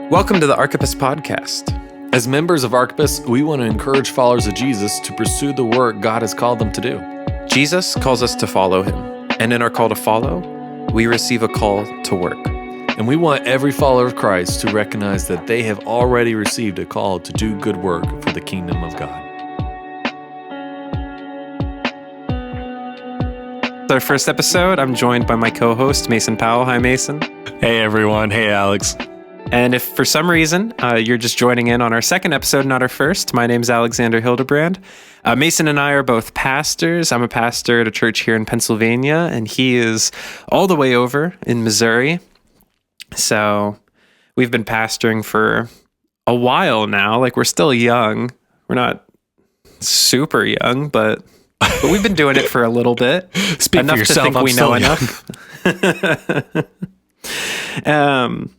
Welcome to the Archippus Podcast. As members of Archippus, we want to encourage followers of Jesus to pursue the work God has called them to do. Jesus calls us to follow him, and in our call to follow, we receive a call to work. And we want every follower of Christ to recognize that they have already received a call to do good work for the kingdom of God. Our first episode, I'm joined by my co-host, Mason Powell. Hi, Mason. Hey, everyone. Hey, Alex. And if for some reason you're just joining in on our second episode, not our first, my name's Alexander Hildebrand. Mason and I are both pastors. I'm a pastor at a church here in Pennsylvania, and he is all the way over in Missouri. So we've been pastoring for a while now. Like, we're still young. We're not super young, but we've been doing it for a little bit. Speak enough for yourself. To think I'm we know young. enough.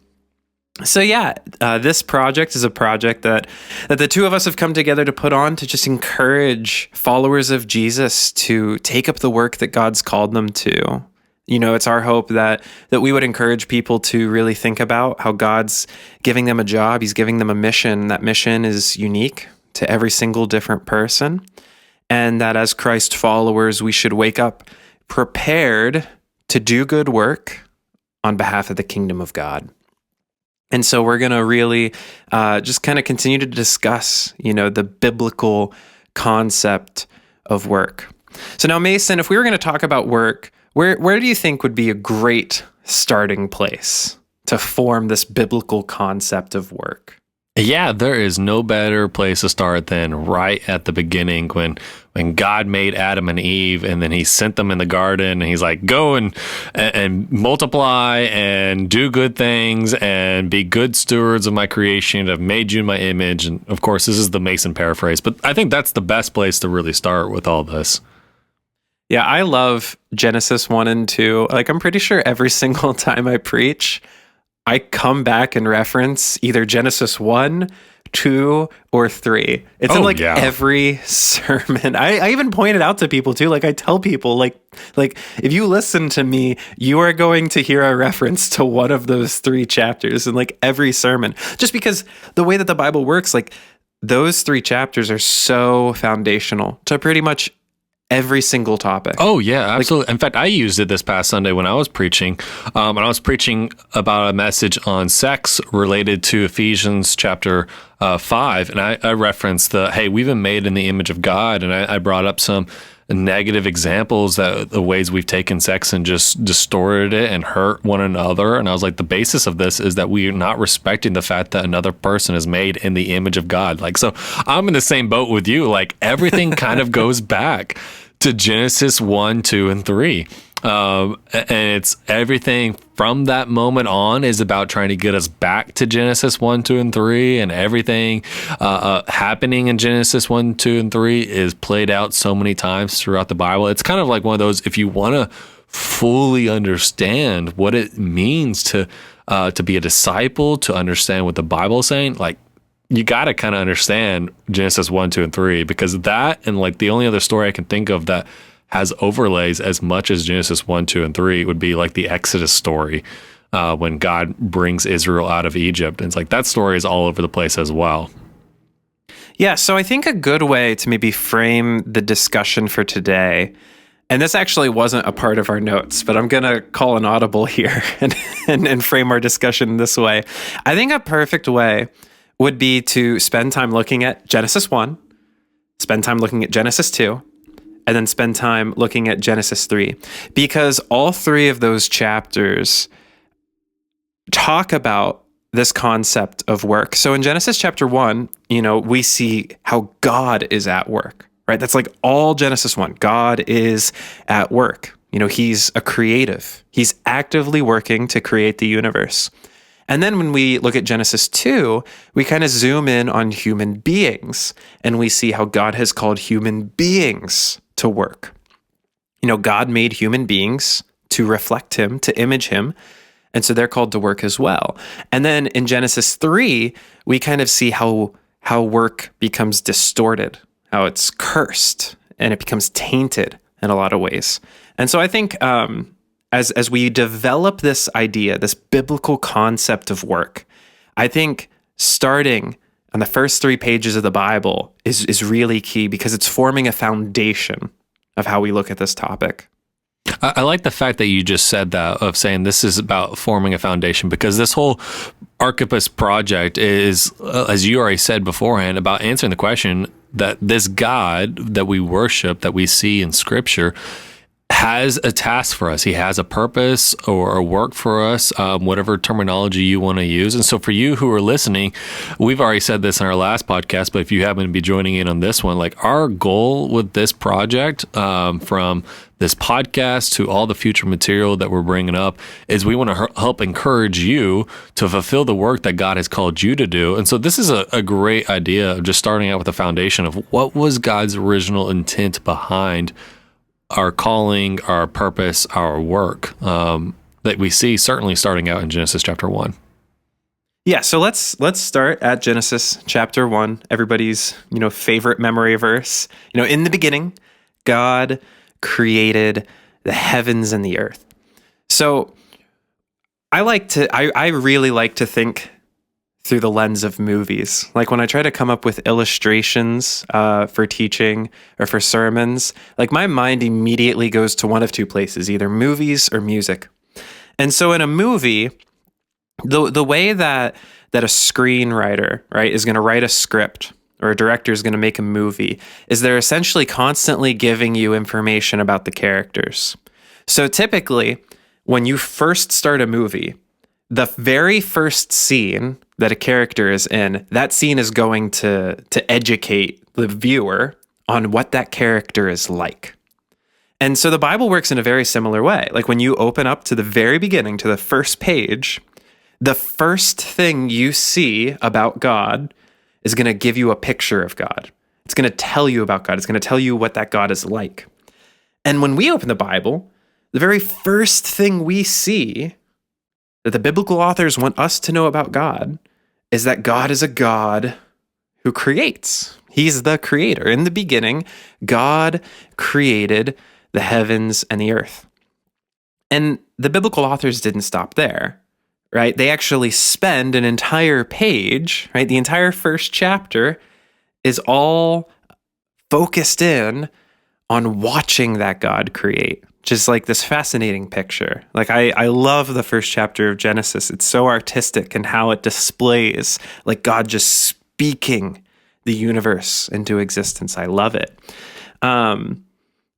So yeah, this project is a project that the two of us have come together to put on to just encourage followers of Jesus to take up the work that God's called them to. You know, it's our hope that we would encourage people to really think about how God's giving them a job. He's giving them a mission. That mission is unique to every single different person. And that as Christ followers, we should wake up prepared to do good work on behalf of the kingdom of God. And so we're going to really just kind of continue to discuss, the biblical concept of work. So now, Mason, if we were going to talk about work, where do you think would be a great starting place to form this biblical concept of work? Yeah, there is no better place to start than right at the beginning when God made Adam and Eve, and then he sent them in the garden, and he's like, go and multiply and do good things and be good stewards of my creation. I've made you in my image. And of course, this is the Mason paraphrase, but I think that's the best place to really start with all this. Yeah, I love Genesis 1 and 2. Like, I'm pretty sure every single time I preach, I come back and reference either Genesis 1, 2, or 3. It's in every sermon. I even point it out to people too. Like, I tell people, like if you listen to me, you are going to hear a reference to one of those 3 chapters in like every sermon. Just because the way that the Bible works, like those 3 chapters are so foundational to pretty much every single topic. Oh, yeah, absolutely. In fact, I used it this past Sunday when I was preaching. And I was preaching about a message on sex related to Ephesians chapter 5. And I referenced hey, we've been made in the image of God. And I brought up some negative examples, that the ways we've taken sex and just distorted it and hurt one another. And I was like, the basis of this is that we are not respecting the fact that another person is made in the image of God. Like, so I'm in the same boat with you. Like, everything kind of goes back to Genesis 1, 2, and 3. And it's everything from that moment on is about trying to get us back to Genesis 1, 2, and 3. And everything happening in Genesis 1, 2, and 3 is played out so many times throughout the Bible. It's kind of like one of those, if you want to fully understand what it means to be a disciple, to understand what the Bible is saying, like, you got to kind of understand Genesis 1, 2, and 3, because that, and like the only other story I can think of that has overlays as much as Genesis 1, 2, and 3 would be like the Exodus story, when God brings Israel out of Egypt. And it's like that story is all over the place as well. Yeah, so I think a good way to maybe frame the discussion for today, and this actually wasn't a part of our notes, but I'm going to call an audible here and frame our discussion this way. I think a perfect way would be to spend time looking at Genesis 1, spend time looking at Genesis 2, and then spend time looking at Genesis 3. Because all 3 of those chapters talk about this concept of work. So in Genesis chapter 1, we see how God is at work, right? That's like all Genesis 1. God is at work. He's a creative. He's actively working to create the universe. And then when we look at Genesis 2, we kind of zoom in on human beings, and we see how God has called human beings to work. God made human beings to reflect him, to image him, and so they're called to work as well. And then in Genesis 3, we kind of see how work becomes distorted, how it's cursed, and it becomes tainted in a lot of ways. And so I think as we develop this idea, this biblical concept of work, I think starting on the first 3 pages of the Bible is really key because it's forming a foundation of how we look at this topic. I like the fact that you just said that, of saying this is about forming a foundation, because this whole Archippus project is, as you already said beforehand, about answering the question that this God that we worship, that we see in Scripture, has a task for us. He has a purpose or a work for us, whatever terminology you want to use. And so for you who are listening, we've already said this in our last podcast, but if you happen to be joining in on this one, like, our goal with this project, from this podcast to all the future material that we're bringing up, is we want to help encourage you to fulfill the work that God has called you to do. And so this is a great idea of just starting out with the foundation of what was God's original intent behind our calling, our purpose, our work, that we see certainly starting out in Genesis chapter 1. Yeah, so let's start at Genesis chapter 1, everybody's, favorite memory verse. In the beginning, God created the heavens and the earth. So I really like to think through the lens of movies. Like, when I try to come up with illustrations for teaching or for sermons, like, my mind immediately goes to one of 2 places, either movies or music. And so in a movie, the way that a screenwriter, right, is going to write a script, or a director is going to make a movie, is they're essentially constantly giving you information about the characters. So typically, when you first start a movie, the very first scene that a character is in, that scene is going to educate the viewer on what that character is like. And so the Bible works in a very similar way. Like, when you open up to the very beginning, to the first page, the first thing you see about God is going to give you a picture of God. It's going to tell you about God. It's going to tell you what that God is like. And when we open the Bible, the very first thing we see that the biblical authors want us to know about God is that God is a God who creates. He's the creator. In the beginning, God created the heavens and the earth. And the biblical authors didn't stop there, right? They actually spend an entire page, right? The entire first chapter is all focused in on watching that God create. Just like this fascinating picture. Like, I love the first chapter of Genesis. It's so artistic in how it displays, like, God just speaking the universe into existence. I love it. And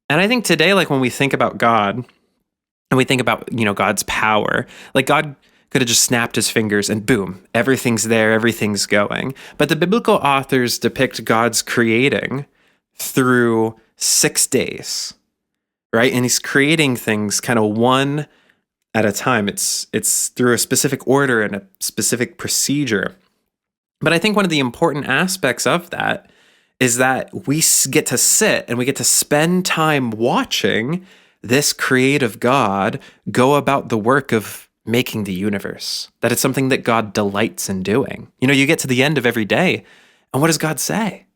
I think today, like, when we think about God and we think about, God's power, like, God could have just snapped his fingers and boom, everything's there, everything's going. But the biblical authors depict God's creating through 6 days. Right? And he's creating things kind of one at a time. It's through a specific order and a specific procedure. But I think one of the important aspects of that is that we get to sit and we get to spend time watching this creative God go about the work of making the universe. That it's something that God delights in doing. You get to the end of every day, and what does God say?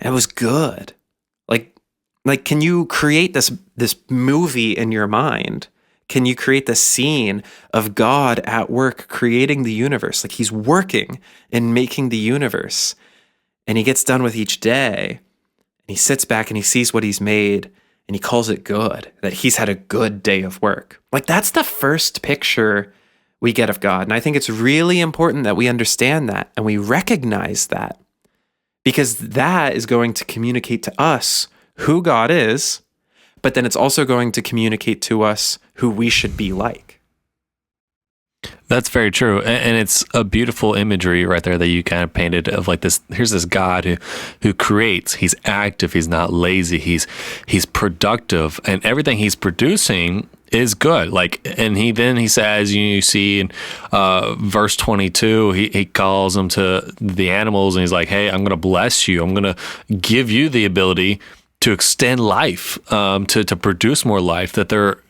It was good. Like, can you create this movie in your mind? Can you create the scene of God at work creating the universe? Like, he's working and making the universe. And he gets done with each day. And he sits back and he sees what he's made. And he calls it good, that he's had a good day of work. Like, that's the first picture we get of God. And I think it's really important that we understand that and we recognize that. Because that is going to communicate to us who God is, but then it's also going to communicate to us who we should be like. That's very true. And it's a beautiful imagery right there that you kind of painted of, like, this, here's this God who creates. He's active. He's not lazy. He's productive, and everything he's producing is good. Like, and he says, you see in verse 22, he calls them to the animals and he's like, hey, I'm going to bless you. I'm going to give you the ability to extend life, to produce more life, that they're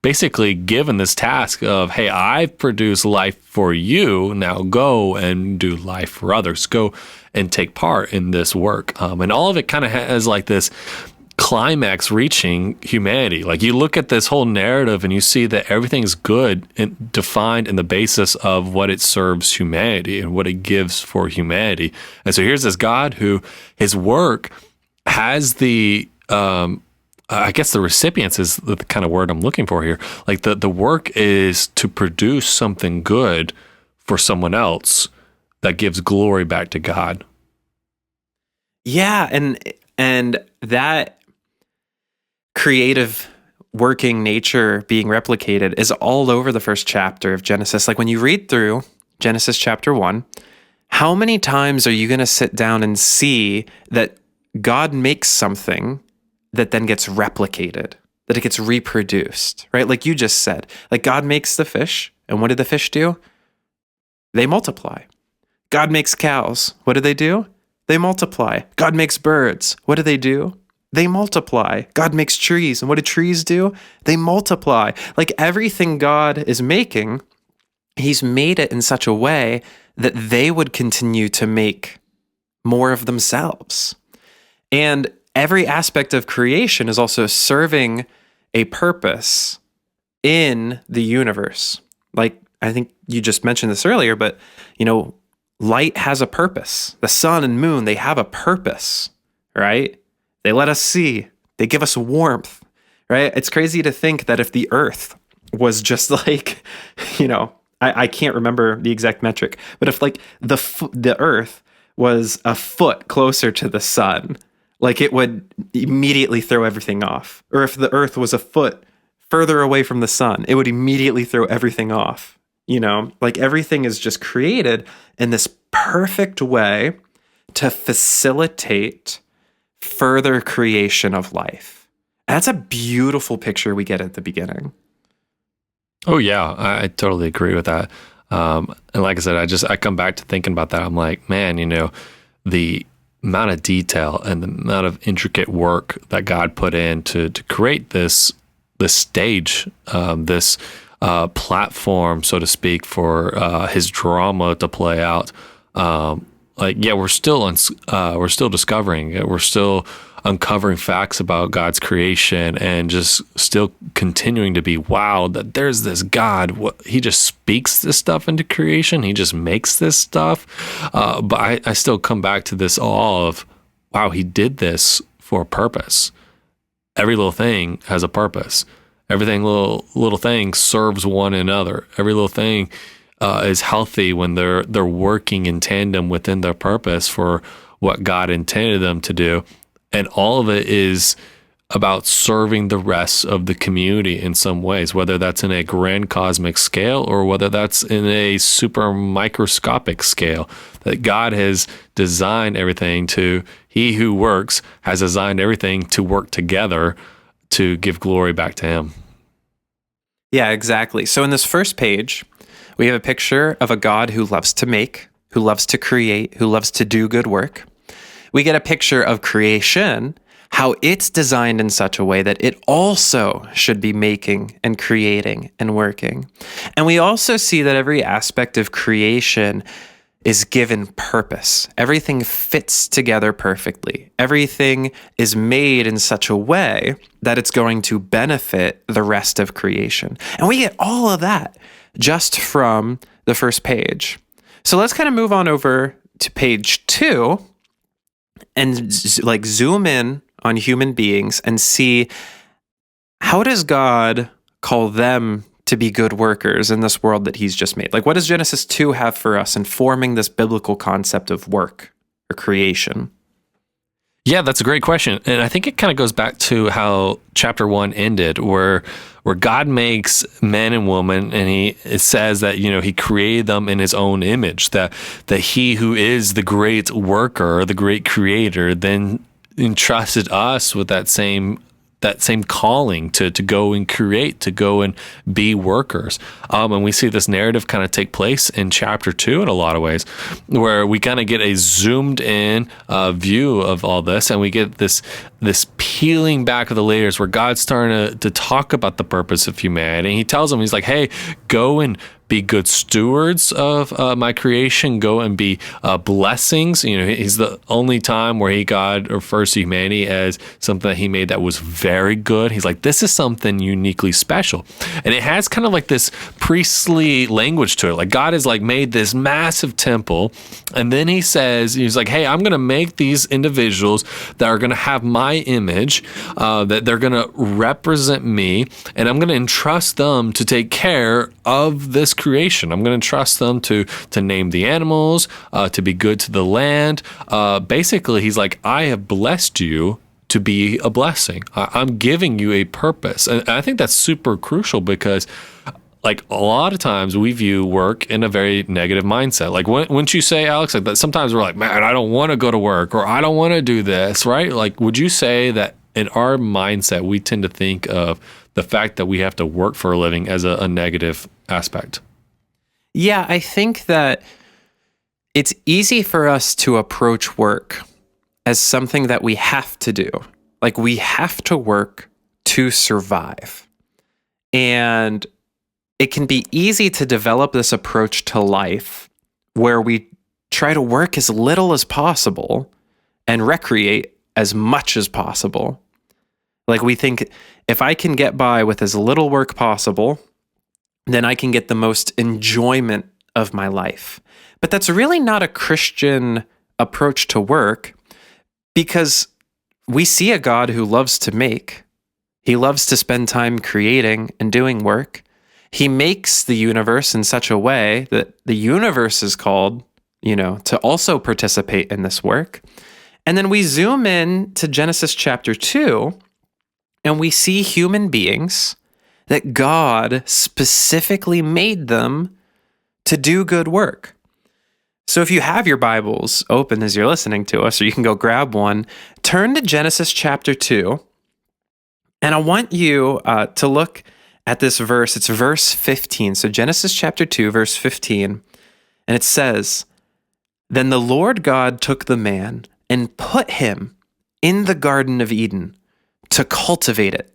basically given this task of, hey, I've produced life for you, now go and do life for others. Go and take part in this work. And all of it kind of has like this climax reaching humanity. Like, you look at this whole narrative and you see that everything's good and defined in the basis of what it serves humanity and what it gives for humanity. And so here's this God who his work has the, I guess the recipients is the kind of word I'm looking for here. Like the work is to produce something good for someone else that gives glory back to God. Yeah, and that creative working nature being replicated is all over the first chapter of Genesis. Like, when you read through Genesis chapter 1, how many times are you going to sit down and see that God makes something that then gets replicated, that it gets reproduced, right? Like you just said, like God makes the fish, and what did the fish do? They multiply. God makes cows. What do? They multiply. God makes birds. What do? They multiply. God makes trees. And what do trees do? They multiply. Like, everything God is making, he's made it in such a way that they would continue to make more of themselves. And every aspect of creation is also serving a purpose in the universe. Like, I think you just mentioned this earlier, but, light has a purpose. The sun and moon, they have a purpose, right? They let us see. They give us warmth, right? It's crazy to think that if the earth was just like, I can't remember the exact metric, but if like the earth was a foot closer to the sun, like it would immediately throw everything off. Or if the earth was a foot further away from the sun, it would immediately throw everything off. Like, everything is just created in this perfect way to facilitate further creation of life. And that's a beautiful picture we get at the beginning. Oh yeah, I totally agree with that. And like I said, I come back to thinking about that. I'm like, man, the amount of detail and the amount of intricate work that God put in to create this stage, this platform, so to speak, for his drama to play out. We're still discovering, we're still uncovering facts about God's creation, and just still continuing to be wowed that there's this God. He just speaks this stuff into creation. He just makes this stuff. But I still come back to this awe of, wow, he did this for a purpose. Every little thing has a purpose. Everything little thing serves one another. Every little thing is healthy when they're working in tandem within their purpose for what God intended them to do. And all of it is about serving the rest of the community in some ways, whether that's in a grand cosmic scale or whether that's in a super microscopic scale, that God has designed everything he who works has designed everything to work together to give glory back to him. Yeah, exactly. So in this first page, we have a picture of a God who loves to make, who loves to create, who loves to do good work. We get a picture of creation, how it's designed in such a way that it also should be making and creating and working. And we also see that every aspect of creation is given purpose. Everything fits together perfectly. Everything is made in such a way that it's going to benefit the rest of creation. And we get all of that just from the first page. So let's kind of move on over to page 2 and zoom in on human beings and see, how does God call them to be good workers in this world that he's just made? Like, what does Genesis 2 have for us in forming this biblical concept of work or creation? Yeah, that's a great question. And I think it kind of goes back to how chapter 1 ended, where God makes man and woman, and it says that, he created them in his own image, that he who is the great worker, the great creator, then entrusted us with that same calling to go and create, to go and be workers. And we see this narrative kind of take place in chapter 2 in a lot of ways, where we kind of get a zoomed in view of all this, and we get this this peeling back of the layers where God's starting to talk about the purpose of humanity. And he tells them, he's like, hey, go and be good stewards of my creation. Go and be blessings. He's the only time where God refers to humanity as something that he made that was very good. He's like, this is something uniquely special. And it has kind of like this priestly language to it. Like God has like made this massive temple. And then he says, he's like, hey, I'm going to make these individuals that are going to have my image, that they're going to represent me. And I'm going to entrust them to take care of this creation. I'm going to trust them to name the animals, to be good to the land. Basically, he's like, I have blessed you to be a blessing. I'm giving you a purpose. And I think that's super crucial because like a lot of times we view work in a very negative mindset. Like wouldn't you say, Alex, like that sometimes we're like, man, I don't want to go to work or I don't want to do this, right? Like, would you say that in our mindset, we tend to think of the fact that we have to work for a living as a negative aspect? Yeah, I think that it's easy for us to approach work as something that we have to do. Like we have to work to survive. And it can be easy to develop this approach to life where we try to work as little as possible and recreate as much as possible. Like we think if I can get by with as little work possible, then I can get the most enjoyment of my life. But that's really not a Christian approach to work because we see a God who loves to make. He loves to spend time creating and doing work. He makes the universe in such a way that the universe is called, to also participate in this work. And then we zoom in to Genesis chapter 2, and we see human beings that God specifically made them to do good work. So if you have your Bibles open as you're listening to us, or you can go grab one, turn to Genesis chapter 2, and I want you to look at this verse. It's verse 15. So Genesis chapter 2, verse 15, and it says, "Then the Lord God took the man and put him in the Garden of Eden to cultivate it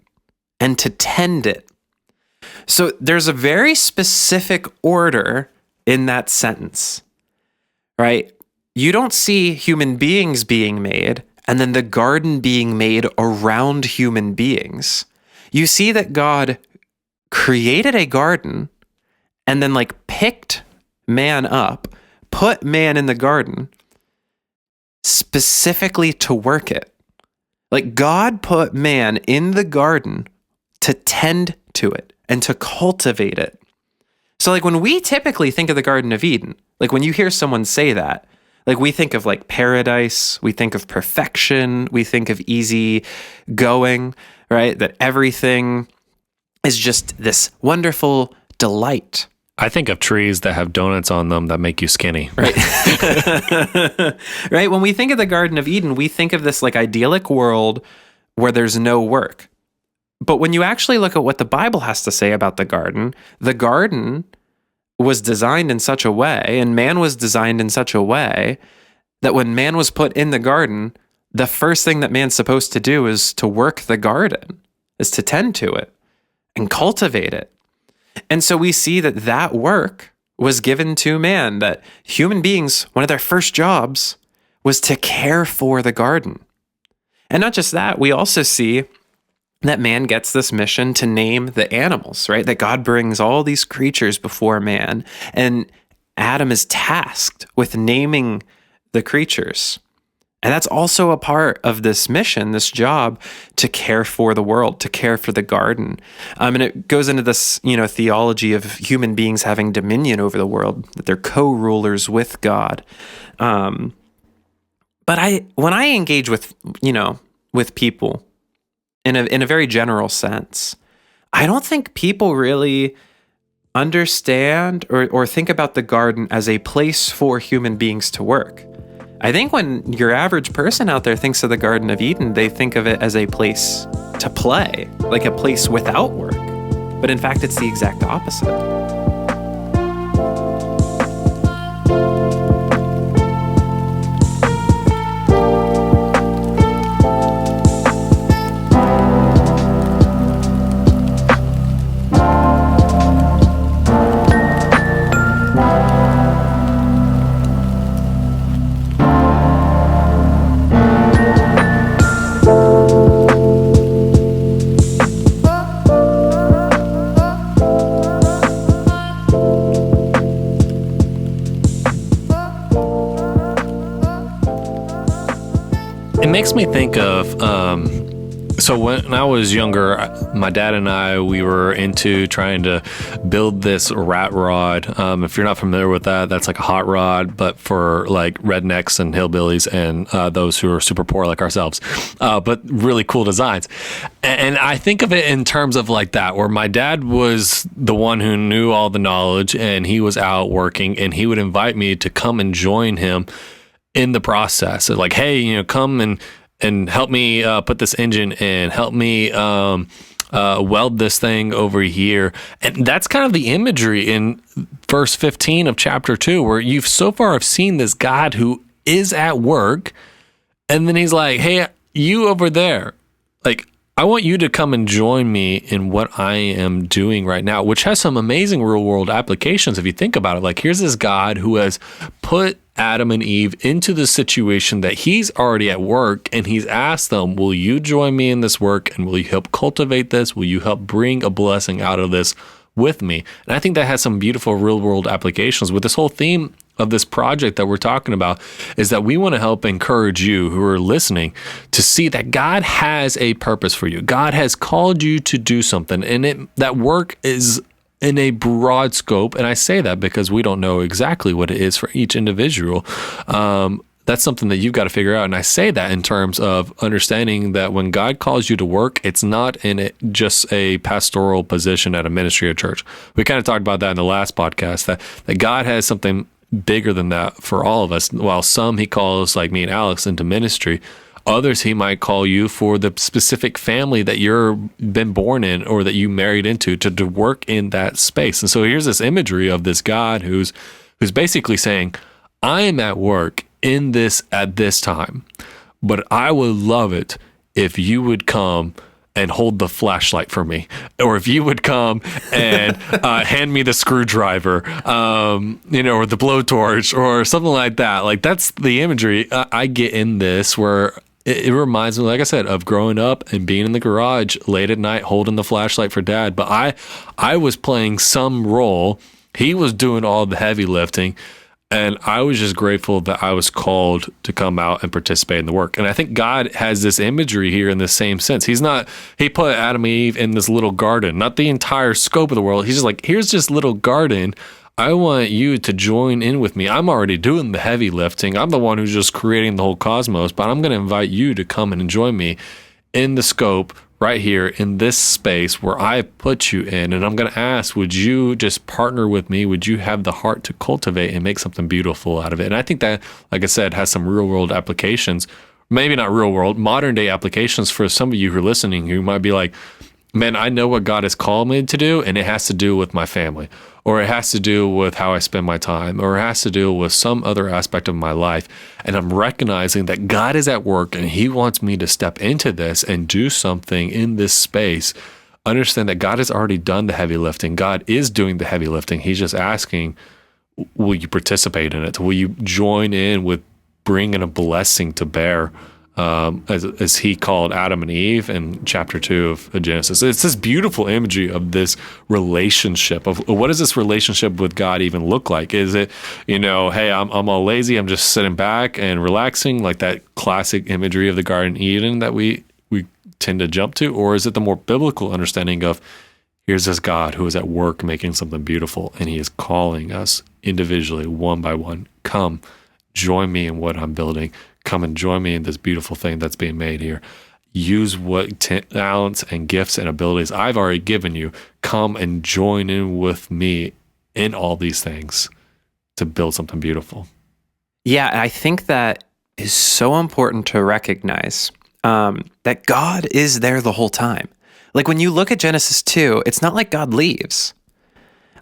and to tend it." So there's a very specific order in that sentence, right? You don't see human beings being made and then the garden being made around human beings. You see that God created a garden and then picked man up, put man in the garden specifically to work it. Like God put man in the garden to tend to it and to cultivate it. So when we typically think of the Garden of Eden, when you hear someone say that, we think of paradise, we think of perfection, we think of easy going, right? That everything is just this wonderful delight. I think of trees that have donuts on them that make you skinny. Right. Right. When we think of the Garden of Eden, we think of this idyllic world where there's no work. But when you actually look at what the Bible has to say about the garden was designed in such a way, and man was designed in such a way, that when man was put in the garden, the first thing that man's supposed to do is to work the garden, is to tend to it and cultivate it. And so we see that work was given to man, that human beings, one of their first jobs was to care for the garden. And not just that, we also see that man gets this mission to name the animals, right? That God brings all these creatures before man, and Adam is tasked with naming the creatures. And that's also a part of this mission, this job to care for the world, to care for the garden. And it goes into this, theology of human beings having dominion over the world, that they're co-rulers with God. But when I engage with people, in a very general sense, I don't think people really understand or think about the garden as a place for human beings to work. I think when your average person out there thinks of the Garden of Eden, they think of it as a place to play, like a place without work. But in fact, it's the exact opposite. makes me think of, so when I was younger, my dad and I, we were into trying to build this rat rod. If you're not familiar with that, that's like a hot rod, but for like rednecks and hillbillies and those who are super poor like ourselves, but really cool designs. And I think of it in terms of like that, where my dad was the one who knew all the knowledge and he was out working, and he would invite me to come and join him in the process. So like, hey, come and help me put this engine in, help me weld this thing over here. And that's kind of the imagery in verse 15 of chapter 2, where you've so far have seen this God who is at work, and then he's like, hey, you over there, like, I want you to come and join me in what I am doing right now, which has some amazing real world applications if you think about it. Like, here's this God who has put Adam and Eve into the situation that he's already at work, and he's asked them, will you join me in this work, and will you help cultivate this? Will you help bring a blessing out of this with me? And I think that has some beautiful real world applications with this whole theme of this project that we're talking about, is that we want to help encourage you who are listening to see that God has a purpose for you. God has called you to do something, and that work is in a broad scope. And I say that because we don't know exactly what it is for each individual. That's something that you've got to figure out. And I say that in terms of understanding that when God calls you to work, it's not in just a pastoral position at a ministry or church. We kind of talked about that in the last podcast, that God has something bigger than that for all of us. While some he calls, like me and Alex, into ministry, others he might call you for the specific family that you're been born in or that you married into to work in that space. And so here's this imagery of this God who's basically saying, I am at work in this at this time, but I would love it if you would come and hold the flashlight for me, or if you would come and hand me the screwdriver, or the blowtorch, or something like that. Like, that's the imagery I get in this, where it reminds me, like I said, of growing up and being in the garage late at night holding the flashlight for Dad. But I was playing some role. He was doing all the heavy lifting. And I was just grateful that I was called to come out and participate in the work. And I think God has this imagery here in the same sense. He put Adam and Eve in this little garden, not the entire scope of the world. He's just like, here's this little garden. I want you to join in with me. I'm already doing the heavy lifting. I'm the one who's just creating the whole cosmos, but I'm going to invite you to come and join me in the scope right here in this space where I put you in. And I'm going to ask, would you just partner with me? Would you have the heart to cultivate and make something beautiful out of it? And I think that, like I said, has some real world applications, maybe not real world, modern day applications for some of you who are listening who might be like, man, I know what God has called me to do, and it has to do with my family, or it has to do with how I spend my time, or it has to do with some other aspect of my life. And I'm recognizing that God is at work and he wants me to step into this and do something in this space. Understand that God has already done the heavy lifting. God is doing the heavy lifting. He's just asking, will you participate in it? Will you join in with bringing a blessing to bear? As he called Adam and Eve in chapter 2 of Genesis. It's this beautiful imagery of this relationship, of what does this relationship with God even look like? Is it, hey, I'm all lazy, I'm just sitting back and relaxing, like that classic imagery of the Garden of Eden that we tend to jump to? Or is it the more biblical understanding of, here's this God who is at work making something beautiful, and he is calling us individually, one by one, come, join me in what I'm building. Come and join me in this beautiful thing that's being made here. Use what talents and gifts and abilities I've already given you. Come and join in with me in all these things to build something beautiful. Yeah, I think that is so important to recognize, that God is there the whole time. Like, when you look at Genesis 2, it's not like God leaves.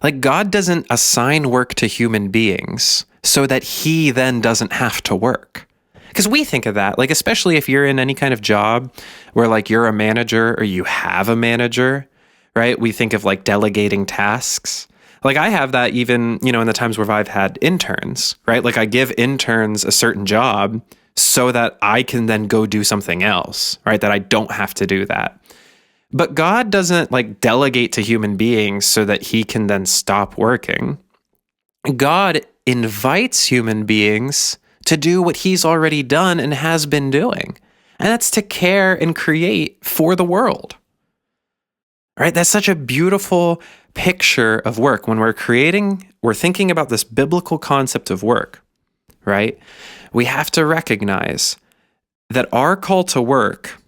Like, God doesn't assign work to human beings so that he then doesn't have to work. Because we think of that, like, especially if you're in any kind of job where, like, you're a manager or you have a manager, right? We think of, like, delegating tasks. Like, I have that even, in the times where I've had interns, right? Like, I give interns a certain job so that I can then go do something else, right? That I don't have to do that. But God doesn't, like, delegate to human beings so that he can then stop working. God invites human beings to do what he's already done and has been doing. and that's to care and create for the world. Right? That's such a beautiful picture of work. When we're thinking about this biblical concept of work, right? We have to recognize that our call to work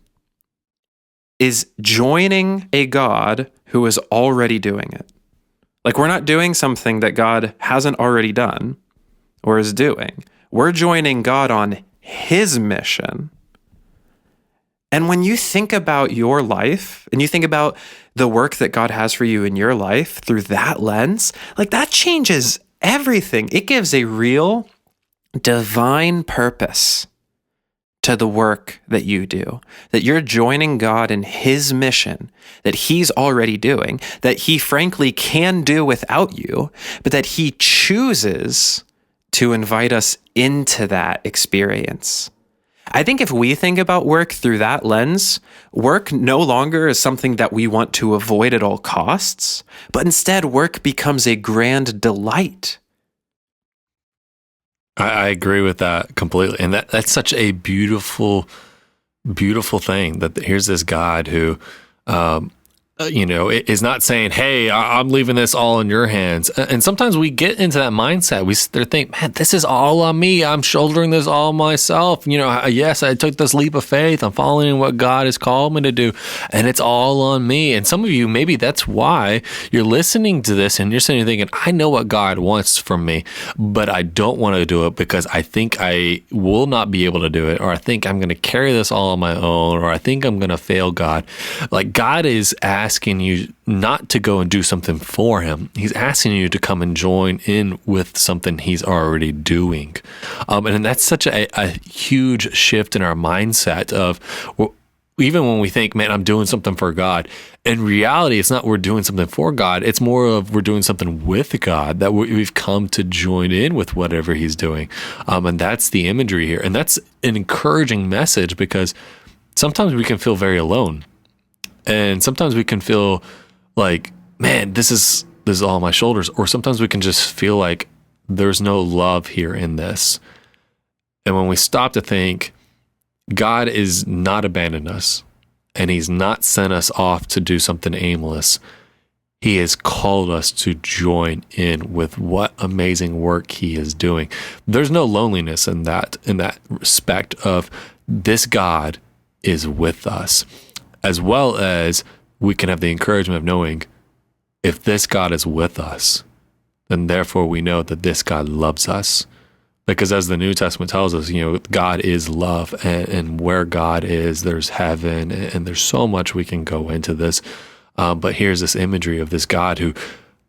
is joining a God who is already doing it. Like, we're not doing something that God hasn't already done or is doing. We're joining God on his mission. And when you think about your life and you think about the work that God has for you in your life through that lens, like, that changes everything. It gives a real divine purpose to the work that you do, that you're joining God in his mission that he's already doing, that he frankly can do without you, but that he chooses to invite us into that experience. I think if we think about work through that lens, work no longer is something that we want to avoid at all costs, but instead work becomes a grand delight. I agree with that completely. And that's such a beautiful, beautiful thing, that here's this God who, is not saying, hey, I'm leaving this all in your hands. And sometimes we get into that mindset. We think, man, this is all on me. I'm shouldering this all myself. Yes, I took this leap of faith. I'm following what God has called me to do, and it's all on me. And some of you, maybe that's why you're listening to this and you're sitting there thinking, I know what God wants from me, but I don't want to do it because I think I will not be able to do it, or I think I'm going to carry this all on my own, or I think I'm going to fail God. Like, God is asking you not to go and do something for him. He's asking you to come and join in with something he's already doing. And that's such a huge shift in our mindset of, even when we think, man, I'm doing something for God, in reality, it's not we're doing something for God. It's more of we're doing something with God, that we've come to join in with whatever he's doing. And that's the imagery here. And that's an encouraging message, because sometimes we can feel very alone. And sometimes we can feel like, man, this is all on my shoulders. Or sometimes we can just feel like there's no love here in this. And when we stop to think, God is not abandoned us, and he's not sent us off to do something aimless. He has called us to join in with what amazing work he is doing. There's no loneliness in that respect of this God is with us. As well as we can have the encouragement of knowing, if this God is with us, then therefore we know that this God loves us. Because as the New Testament tells us, God is love, and where God is, there's heaven, and there's so much we can go into this. But here's this imagery of this God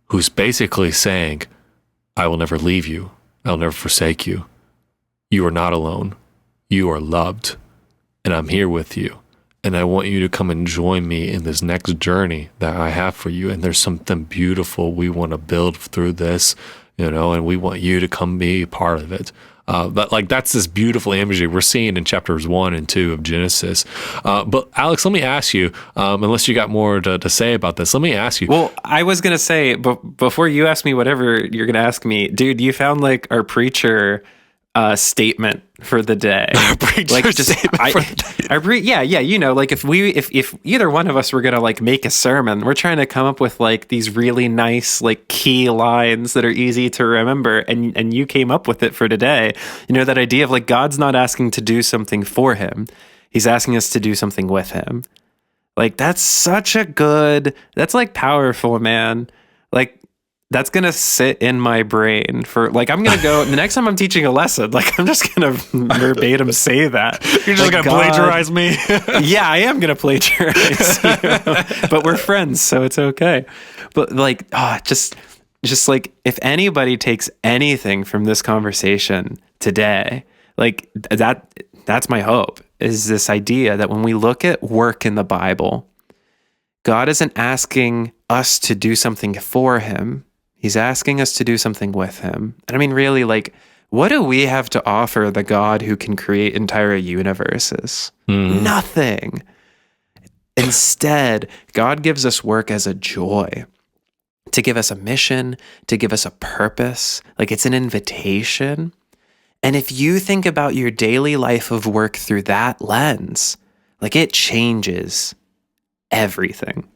who's basically saying, I will never leave you. I'll never forsake you. You are not alone. You are loved, and I'm here with you. And I want you to come and join me in this next journey that I have for you. And there's something beautiful we want to build through this, and we want you to come be a part of it. But that's this beautiful imagery we're seeing in chapters 1 and 2 of Genesis. But Alex, let me ask you, unless you got more to say about this, let me ask you. Well, I was going to say, before you ask me whatever you're going to ask me, dude, you found our preacher statement for the day. If either one of us were gonna make a sermon, we're trying to come up with these really nice key lines that are easy to remember, and you came up with it for today. That idea of God's not asking to do something for him, he's asking us to do something with him. That's such a good, that's powerful, man. That's going to sit in my brain for I'm going to go the next time I'm teaching a lesson, I'm just going to verbatim say that. You're just going to plagiarize me. Yeah, I am going to plagiarize you. But we're friends, so it's okay. But just if anybody takes anything from this conversation today, that's my hope, is this idea that when we look at work in the Bible, God isn't asking us to do something for him. He's asking us to do something with him. And I mean, really, what do we have to offer the God who can create entire universes? Nothing. Instead, God gives us work as a joy, to give us a mission, to give us a purpose. It's an invitation. And if you think about your daily life of work through that lens, like it changes everything.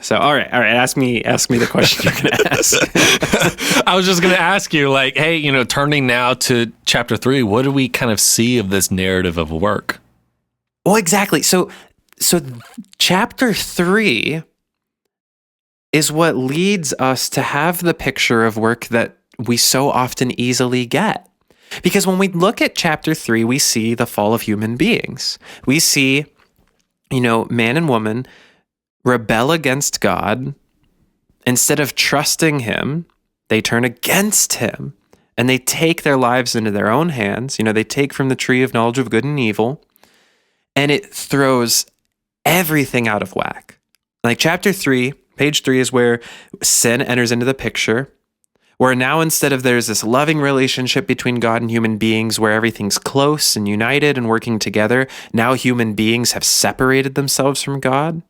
So, all right. Ask me the question you're going to ask. I was just going to ask you, like, hey, turning now to chapter 3, what do we kind of see of this narrative of work? Well, exactly. So chapter 3 is what leads us to have the picture of work that we so often easily get. Because when we look at chapter 3, we see the fall of human beings. We see, man and woman rebel against God. Instead of trusting him, they turn against him and they take their lives into their own hands. They take from the tree of knowledge of good and evil, and it throws everything out of whack. Like chapter 3, page 3 is where sin enters into the picture, where now instead of there's this loving relationship between God and human beings where everything's close and united and working together, now human beings have separated themselves from God.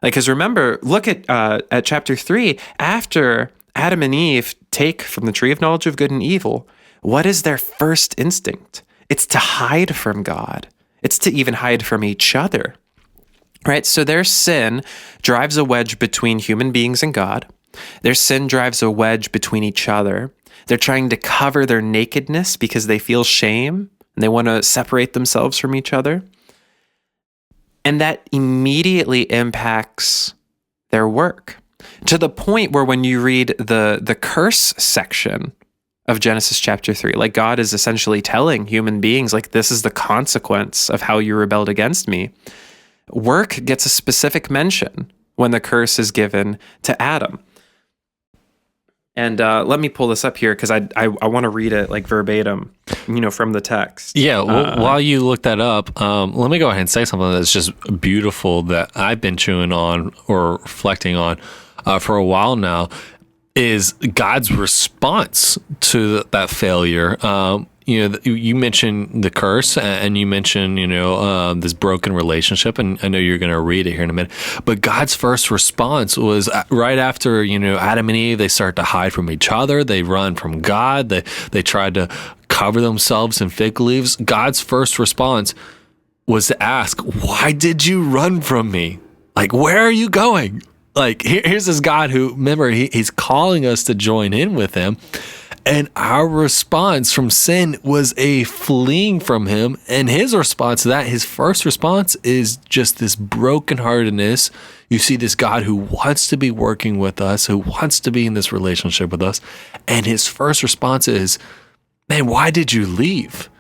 Because remember, look at chapter 3. After Adam and Eve take from the tree of knowledge of good and evil, what is their first instinct? It's to hide from God. It's to even hide from each other, right? So their sin drives a wedge between human beings and God. Their sin drives a wedge between each other. They're trying to cover their nakedness because they feel shame and they want to separate themselves from each other. And that immediately impacts their work to the point where when you read the curse section of Genesis chapter 3, like God is essentially telling human beings, like, this is the consequence of how you rebelled against me. Work gets a specific mention when the curse is given to Adam. And let me pull this up here because I want to read it like verbatim, from the text. Yeah, while you look that up, let me go ahead and say something that's just beautiful that I've been chewing on or reflecting on for a while now, is God's response to that failure. You mentioned the curse and you mentioned, this broken relationship, and I know you're going to read it here in a minute, but God's first response was right after, Adam and Eve, they start to hide from each other. They run from God. They tried to cover themselves in fig leaves. God's first response was to ask, why did you run from me? Like, where are you going? Like, here's this God who, remember, he's calling us to join in with him. And our response from sin was a fleeing from him. And his response to that, his first response, is just this brokenheartedness. You see this God who wants to be working with us, who wants to be in this relationship with us. And his first response is, man, why did you leave?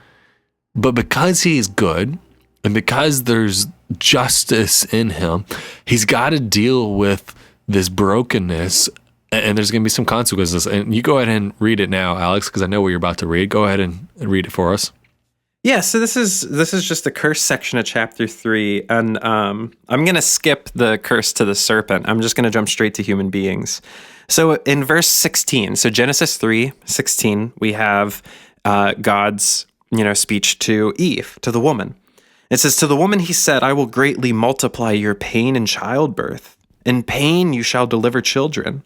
But because he is good and because there's justice in him, he's got to deal with this brokenness. And there's going to be some consequences. And you go ahead and read it now, Alex, because I know what you're about to read. Go ahead and read it for us. Yeah, so this is just the curse section of chapter 3. And I'm going to skip the curse to the serpent. I'm just going to jump straight to human beings. So in verse 16, so Genesis 3:16, we have God's speech to Eve, to the woman. It says, "To the woman he said, I will greatly multiply your pain in childbirth. In pain you shall deliver children.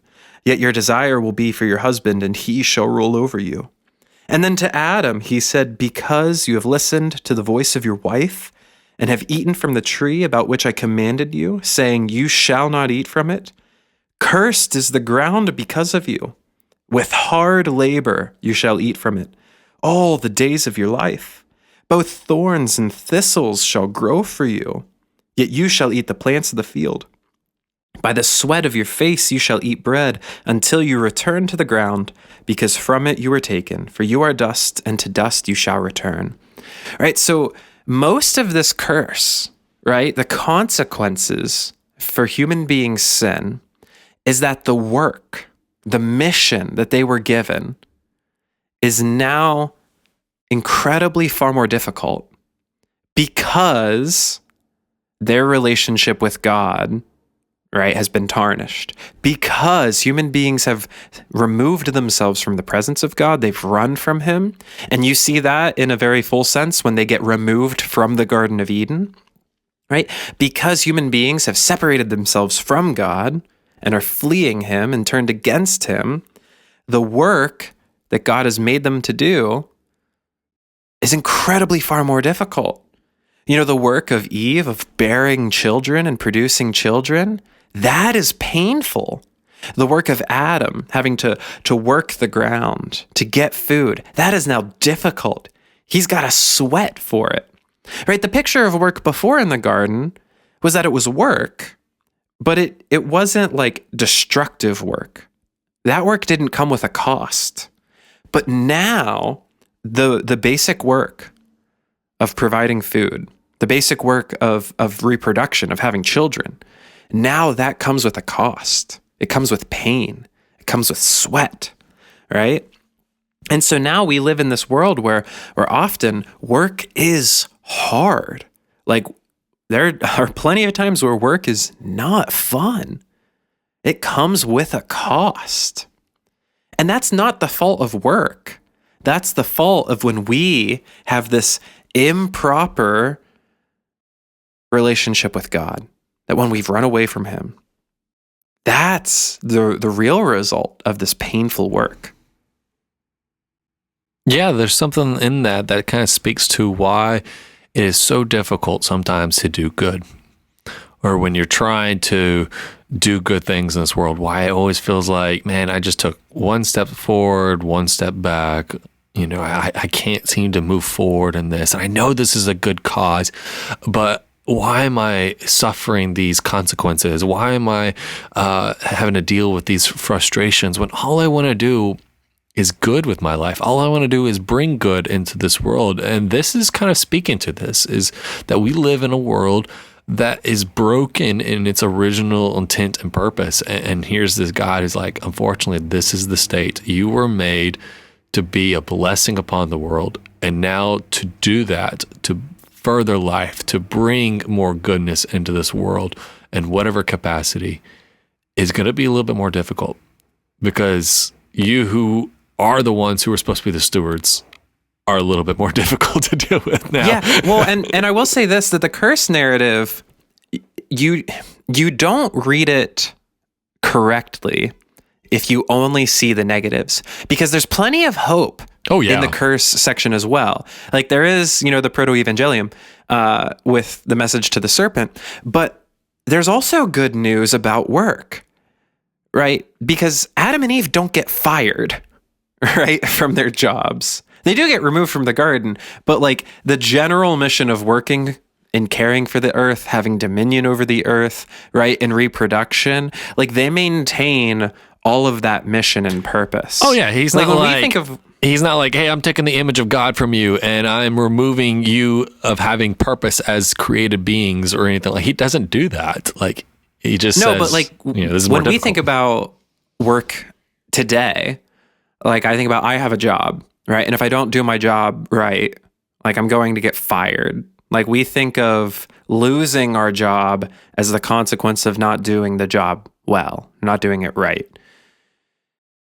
Yet your desire will be for your husband, and he shall rule over you." And then to Adam, he said, "Because you have listened to the voice of your wife, and have eaten from the tree about which I commanded you, saying, you shall not eat from it, cursed is the ground because of you. With hard labor you shall eat from it, all the days of your life. Both thorns and thistles shall grow for you, yet you shall eat the plants of the field. By the sweat of your face you shall eat bread until you return to the ground, because from it you were taken. For you are dust, and to dust you shall return." Right? So most of this curse, right, the consequences for human beings' sin is that the work, the mission that they were given is now incredibly far more difficult because their relationship with God, right, has been tarnished. Because human beings have removed themselves from the presence of God, they've run from him. And you see that in a very full sense when they get removed from the Garden of Eden, right? Because human beings have separated themselves from God and are fleeing him and turned against him, the work that God has made them to do is incredibly far more difficult. You know, the work of Eve, of bearing children and producing children, that is painful. The work of Adam, having to work the ground, to get food, that is now difficult. He's got to sweat for it, right? The picture of work before in the garden was that it was work, but it wasn't like destructive work. That work didn't come with a cost. But now, the basic work of providing food, the basic work of reproduction, of having children, now that comes with a cost. It comes with pain. It comes with sweat, right? And so now we live in this world where often work is hard. Like, there are plenty of times where work is not fun. It comes with a cost. And that's not the fault of work. That's the fault of when we have this improper relationship with God, that when we've run away from him, that's the real result of this painful work. Yeah, there's something in that kind of speaks to why it is so difficult sometimes to do good. Or when you're trying to do good things in this world, why it always feels like, man, I just took one step forward, one step back. You know, I can't seem to move forward in this. And I know this is a good cause, but why am I suffering these consequences? Why am I having to deal with these frustrations when all I want to do is good with my life? All I want to do is bring good into this world. And this is kind of speaking to this, is that we live in a world that is broken in its original intent and purpose. And here's this God who's like, unfortunately, this is the state. You were made to be a blessing upon the world. And now to do that, to further life, to bring more goodness into this world in whatever capacity, is going to be a little bit more difficult, because you who are the ones who are supposed to be the stewards are a little bit more difficult to deal with now. Yeah, well, and I will say this, that the curse narrative, you don't read it correctly if you only see the negatives, because there's plenty of hope in the curse section as well. Like, there is, the proto-evangelium with the message to the serpent, but there's also good news about work, right? Because Adam and Eve don't get fired, right, from their jobs. They do get removed from the garden, but like the general mission of working and caring for the earth, having dominion over the earth, right, and reproduction, like they maintain all of that mission and purpose. Oh yeah, he's like not when like, we think of, he's not like, hey, I'm taking the image of God from you and I'm removing you of having purpose as created beings or anything. Like, he doesn't do that. Like, he just says, but like this is when more we think about work today, like I think about, I have a job, right? And if I don't do my job right, like I'm going to get fired. Like, we think of losing our job as the consequence of not doing the job well, not doing it right.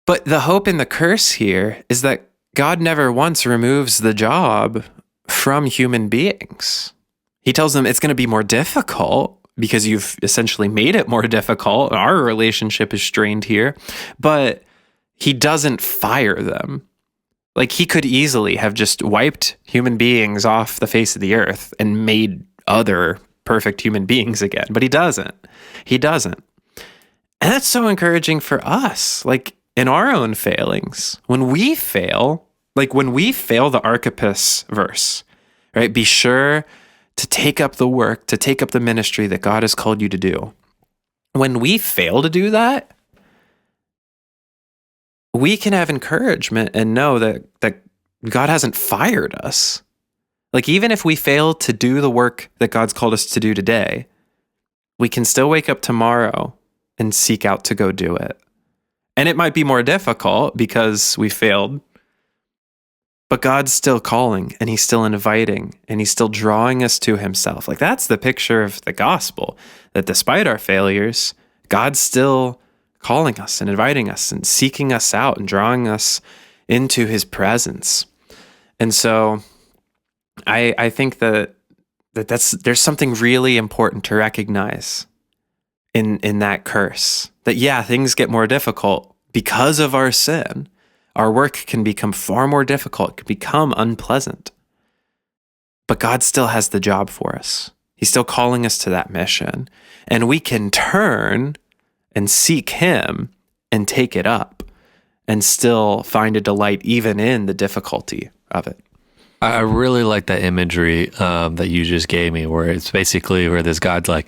But the hope in the curse here is that God never once removes the job from human beings. He tells them it's going to be more difficult because you've essentially made it more difficult. Our relationship is strained here, but he doesn't fire them. Like, he could easily have just wiped human beings off the face of the earth and made other perfect human beings again, but he doesn't. He doesn't. And that's so encouraging for us. Like, in our own failings, when we fail the Archippus verse, right? Be sure to take up the work, to take up the ministry that God has called you to do. When we fail to do that, we can have encouragement and know that God hasn't fired us. Like, even if we fail to do the work that God's called us to do today, we can still wake up tomorrow and seek out to go do it. And it might be more difficult because we failed, but God's still calling and he's still inviting and he's still drawing us to himself. Like, that's the picture of the gospel, that despite our failures, God's still calling us and inviting us and seeking us out and drawing us into his presence. And so I think there's something really important to recognize in that curse. That, yeah, things get more difficult because of our sin. Our work can become far more difficult, can become unpleasant. but God still has the job for us. He's still calling us to that mission. And we can turn and seek him and take it up and still find a delight even in the difficulty of it. I really like that imagery that you just gave me, where it's basically where this God's like,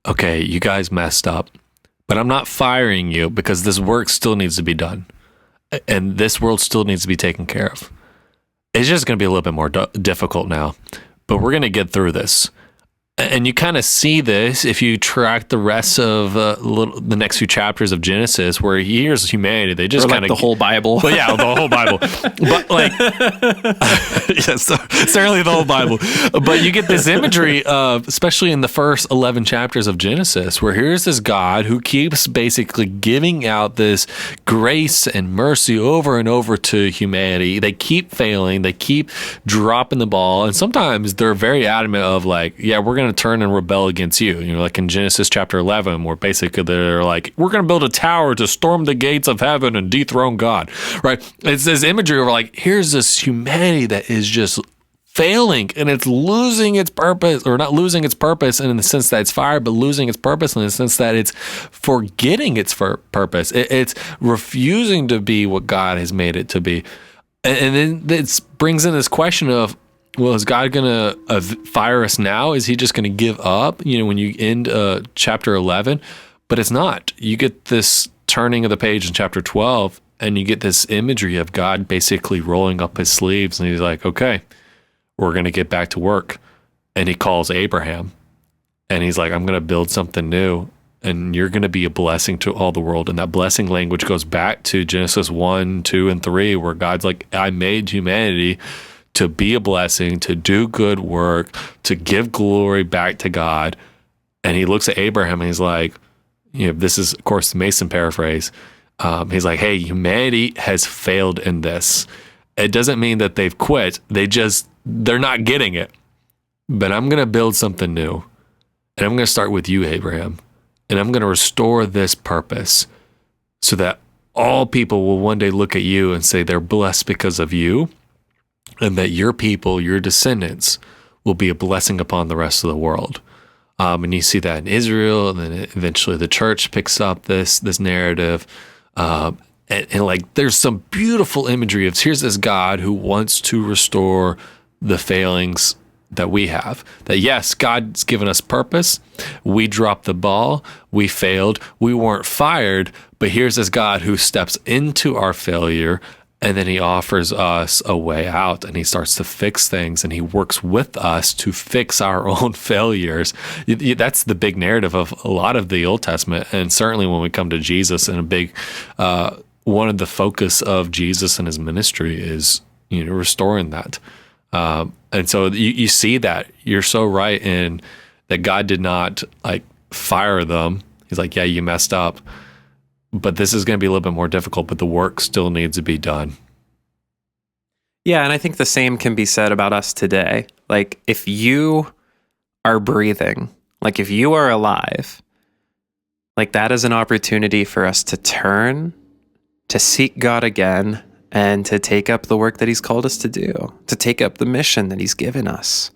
okay, you guys messed up, but I'm not firing you because this work still needs to be done. And this world still needs to be taken care of. It's just going to be a little bit more difficult now, but we're going to get through this. And you kind of see this if you track the rest of the next few chapters of Genesis, where here's humanity. They just kind of the whole Bible. But yeah, the whole Bible. But like, yes, certainly the whole Bible. But you get this imagery of, especially in the first 11 chapters of Genesis, where here's this God who keeps basically giving out this grace and mercy over and over to humanity. They keep failing. They keep dropping the ball. And sometimes they're very adamant of like, yeah, we're going to turn and rebel against you. You know, like in Genesis chapter 11, where basically they're like, we're going to build a tower to storm the gates of heaven and dethrone God, right? It's this imagery of like, here's this humanity that is just failing and it's losing its purpose, or not losing its purpose in the sense that it's fired, but losing its purpose in the sense that it's forgetting its purpose. It's refusing to be what God has made it to be. And then this brings in this question of, well, is God going to fire us now? Is he just going to give up, you know, when you end chapter 11? But it's not. You get this turning of the page in chapter 12, and you get this imagery of God basically rolling up his sleeves, and he's like, okay, we're going to get back to work. And he calls Abraham, and he's like, I'm going to build something new, and you're going to be a blessing to all the world. And that blessing language goes back to Genesis 1, 2, and 3, where God's like, I made humanity to be a blessing, to do good work, to give glory back to God. And he looks at Abraham and he's like, you know, this is, of course, the Mason paraphrase. He's like, hey, humanity has failed in this. It doesn't mean that they've quit. They're not getting it. But I'm going to build something new. And I'm going to start with you, Abraham. And I'm going to restore this purpose so that all people will one day look at you and say they're blessed because of you. And that your people, your descendants, will be a blessing upon the rest of the world. And you see that in Israel, and then eventually the church picks up this narrative. And like, there's some beautiful imagery of, here's this God who wants to restore the failings that we have. That yes, God's given us purpose. We dropped the ball. We failed. We weren't fired. But here's this God who steps into our failure, and then he offers us a way out, and he starts to fix things, and he works with us to fix our own failures. That's the big narrative of a lot of the Old Testament. And certainly when we come to Jesus, and a big, one of the focus of Jesus and his ministry is, you know, restoring that. And so you see that. You're so right in that God did not like fire them. He's like, yeah, you messed up, but this is going to be a little bit more difficult, but the work still needs to be done. Yeah, and I think the same can be said about us today. Like, if you are breathing, like if you are alive, like that is an opportunity for us to turn, to seek God again, and to take up the work that he's called us to do, to take up the mission that he's given us.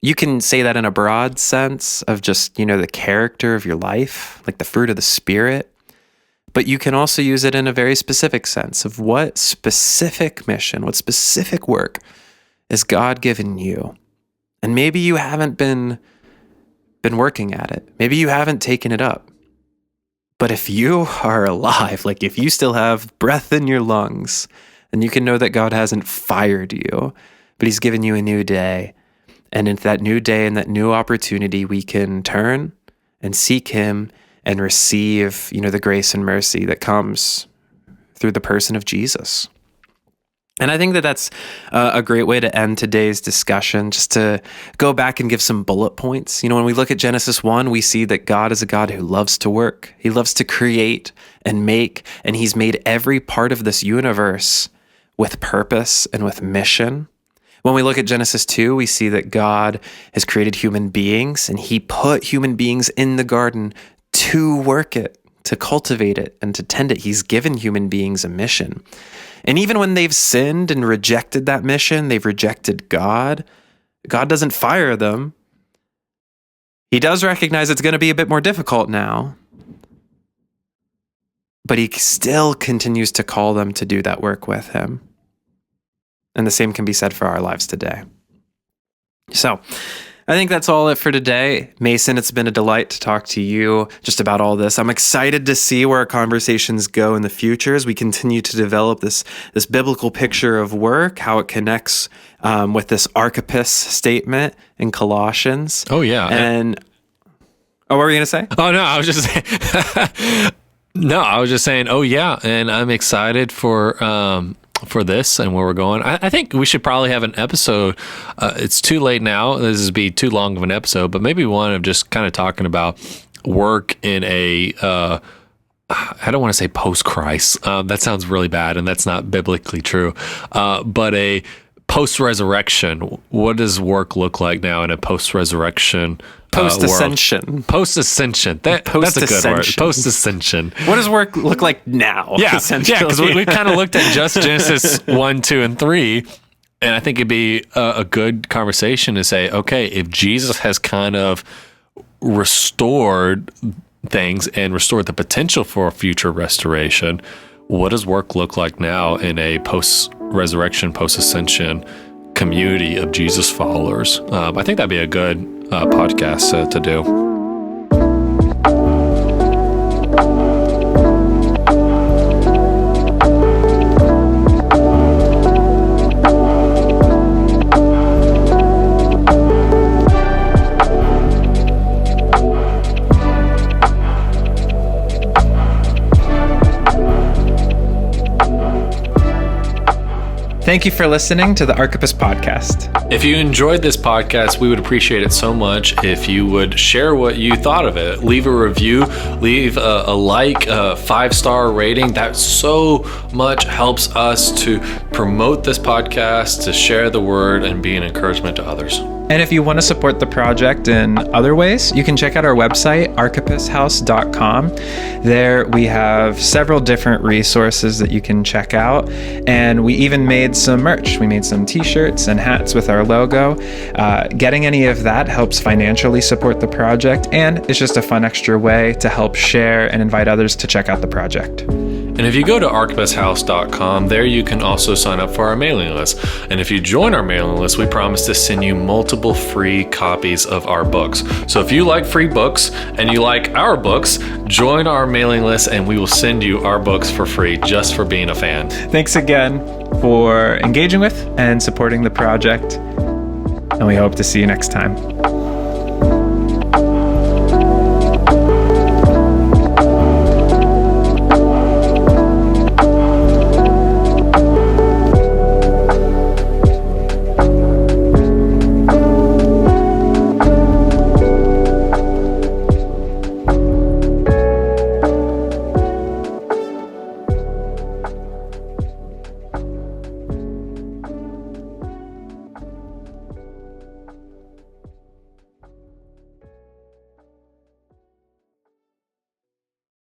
You can say that in a broad sense of just, you know, the character of your life, like the fruit of the Spirit. But you can also use it in a very specific sense of what specific mission, what specific work is God given you. And maybe you haven't been working at it. Maybe you haven't taken it up. But if you are alive, like if you still have breath in your lungs, then you can know that God hasn't fired you, but he's given you a new day. And in that new day and that new opportunity, we can turn and seek him and receive, you know, the grace and mercy that comes through the person of Jesus. And I think that that's a great way to end today's discussion, just to go back and give some bullet points. You know, when we look at Genesis 1, we see that God is a God who loves to work. He loves to create and make, and he's made every part of this universe with purpose and with mission. When we look at Genesis 2, we see that God has created human beings, and he put human beings in the garden to work it, to cultivate it, and to tend it. He's given human beings a mission. And even when they've sinned and rejected that mission, they've rejected God, God doesn't fire them. He does recognize it's going to be a bit more difficult now, but he still continues to call them to do that work with him. And the same can be said for our lives today. So I think that's all it for today. Mason, it's been a delight to talk to you just about all this. I'm excited to see where our conversations go in the future as we continue to develop this biblical picture of work, how it connects with this Archippus statement in Colossians. Oh, yeah. And what were you going to say? Oh, no, I was just saying, oh, yeah. And I'm excited for this and where we're going. I think we should probably have an episode. It's too late now. This would be too long of an episode, but maybe one of just kind of talking about work in a, I don't want to say post-Christ. That sounds really bad, and that's not biblically true. But a post-resurrection. What does work look like now in a post-resurrection Post-ascension. world? Post-ascension. That's a good word. Post-ascension. What does work look like now? Yeah, essentially? because we kind of looked at just Genesis 1, 2, and 3, and I think it'd be a good conversation to say, okay, if Jesus has kind of restored things and restored the potential for a future restoration, what does work look like now in a post-resurrection, post-ascension community of Jesus followers? I think that'd be a good podcast to do. Thank you for listening to the Archippus Podcast. If you enjoyed this podcast, we would appreciate it so much if you would share what you thought of it. Leave a review, leave a like, a 5-star rating. That so much helps us to promote this podcast, to share the word, and be an encouragement to others. And if you want to support the project in other ways, you can check out our website, archippushouse.com. There we have several different resources that you can check out. And we even made some merch. We made some t-shirts and hats with our logo. Getting any of that helps financially support the project, and it's just a fun extra way to help share and invite others to check out the project. And if you go to archippushouse.com, there you can also sign up for our mailing list. And if you join our mailing list, we promise to send you multiple free copies of our books. So if you like free books and you like our books, join our mailing list and we will send you our books for free just for being a fan. Thanks again for engaging with and supporting the project. And we hope to see you next time.